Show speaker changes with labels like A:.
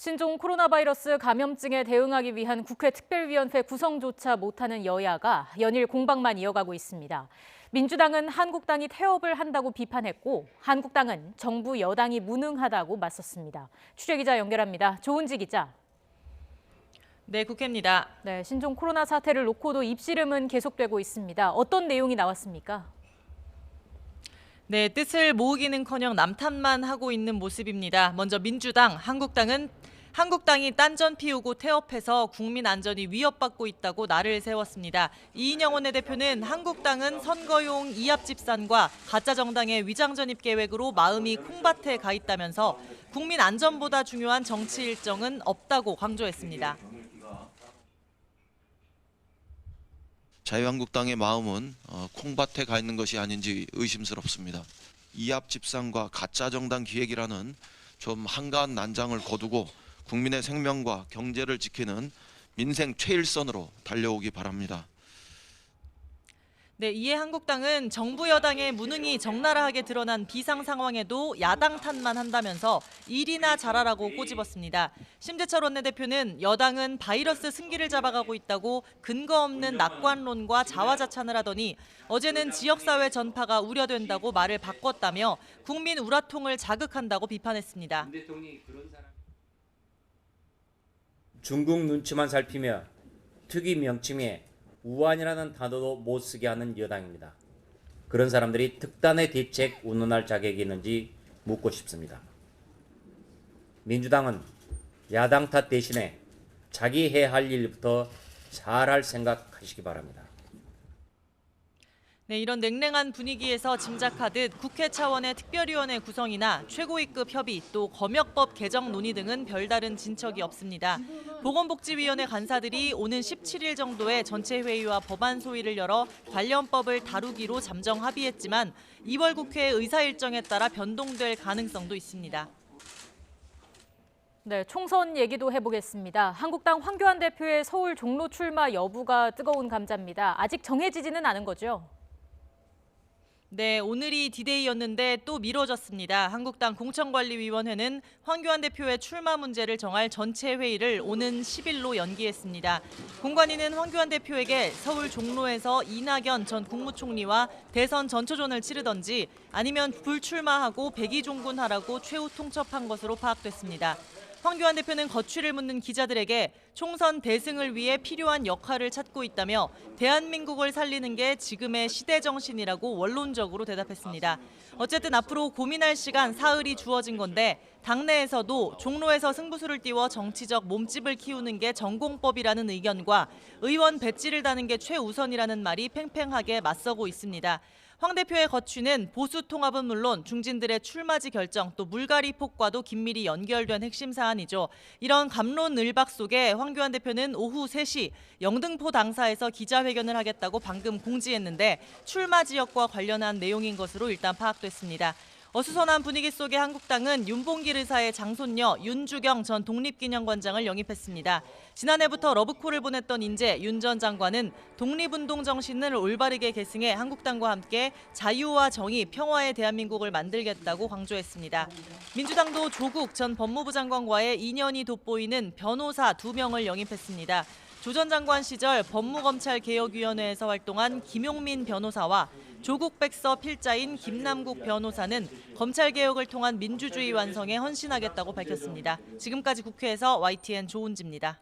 A: 신종 코로나 바이러스 감염증에 대응하기 위한 국회 특별위원회 구성조차 못하는 여야가 연일 공방만 이어가고 있습니다. 민주당은 한국당이 태업을 한다고 비판했고 한국당은 정부 여당이 무능하다고 맞섰습니다. 취재기자 연결합니다. 조은지 기자.
B: 네, 국회입니다.
A: 네, 신종 코로나 사태를 놓고도 입씨름은 계속되고 있습니다. 어떤 내용이 나왔습니까?
B: 네, 뜻을 모으기는커녕 남탓만 하고 있는 모습입니다. 먼저 민주당, 한국당이 딴전 피우고 태업해서 국민 안전이 위협받고 있다고 날을 세웠습니다. 이인영 원내대표는 한국당은 선거용 이합 집산과 가짜 정당의 위장 전입 계획으로 마음이 콩밭에 가 있다면서 국민 안전보다 중요한 정치 일정은 없다고 강조했습니다.
C: 자유한국당의 마음은 콩밭에 가 있는 것이 아닌지 의심스럽습니다. 이합 집산과 가짜 정당 기획이라는 좀 한가한 난장을 거두고 국민의 생명과 경제를 지키는 민생 최일선으로 달려오기 바랍니다.
B: 네, 이에 한국당은 정부 여당의 무능이 적나라하게 드러난 비상 상황에도 야당 탓만 한다면서 일이나 잘하라고 꼬집었습니다. 심재철 원내대표는 여당은 바이러스 승기를 잡아가고 있다고 근거 없는 낙관론과 자화자찬을 하더니 어제는 지역사회 전파가 우려된다고 말을 바꿨다며 국민 우라통을 자극한다고 비판했습니다.
D: 중국 눈치만 살피며 특위 명칭에 우한이라는 단어도 못 쓰게 하는 여당입니다. 그런 사람들이 특단의 대책 운운할 자격이 있는지 묻고 싶습니다. 민주당은 야당 탓 대신에 자기 해야 할 일부터 잘할 생각하시기 바랍니다.
B: 네, 이런 냉랭한 분위기에서 짐작하듯 국회 차원의 특별위원회 구성이나 최고위급 협의 또 검역법 개정 논의 등은 별다른 진척이 없습니다. 보건복지위원회 간사들이 오는 17일 정도에 전체 회의와 법안 소위를 열어 관련법을 다루기로 잠정 합의했지만 2월 국회 의사 일정에 따라 변동될 가능성도 있습니다.
A: 네, 총선 얘기도 해보겠습니다. 한국당 황교안 대표의 서울 종로 출마 여부가 뜨거운 감자입니다. 아직 정해지지는 않은 거죠?
B: 네, 오늘이 디데이였는데 또 미뤄졌습니다. 한국당 공천관리위원회는 황교안 대표의 출마 문제를 정할 전체 회의를 오는 10일로 연기했습니다. 공관위는 황교안 대표에게 서울 종로에서 이낙연 전 국무총리와 대선 전초전을 치르던지 아니면 불출마하고 백의종군하라고 최후 통첩한 것으로 파악됐습니다. 황교안 대표는 거취를 묻는 기자들에게 총선 대승을 위해 필요한 역할을 찾고 있다며 대한민국을 살리는 게 지금의 시대 정신이라고 원론적으로 대답했습니다. 어쨌든 앞으로 고민할 시간 사흘이 주어진 건데 당내에서도 종로에서 승부수를 띄워 정치적 몸집을 키우는 게 전공법이라는 의견과 의원 배지를 다는 게 최우선이라는 말이 팽팽하게 맞서고 있습니다. 황 대표의 거취는 보수 통합은 물론 중진들의 출마지 결정 또 물갈이 폭과도 긴밀히 연결된 핵심 사안이죠. 이런 갑론을박 속에 황교안 대표는 오후 3시 영등포 당사에서 기자회견을 하겠다고 방금 공지했는데 출마 지역과 관련한 내용인 것으로 일단 파악됐습니다. 어수선한 분위기 속에 한국당은 윤봉길 의사의 장손녀 윤주경 전 독립기념관장을 영입했습니다. 지난해부터 러브콜을 보냈던 인재 윤 전 장관은 독립운동 정신을 올바르게 계승해 한국당과 함께 자유와 정의, 평화의 대한민국을 만들겠다고 강조했습니다. 민주당도 조국 전 법무부 장관과의 인연이 돋보이는 변호사 2명을 영입했습니다. 조 전 장관 시절 법무검찰개혁위원회에서 활동한 김용민 변호사와 조국 백서 필자인 김남국 변호사는 검찰개혁을 통한 민주주의 완성에 헌신하겠다고 밝혔습니다. 지금까지 국회에서 YTN 조은지입니다.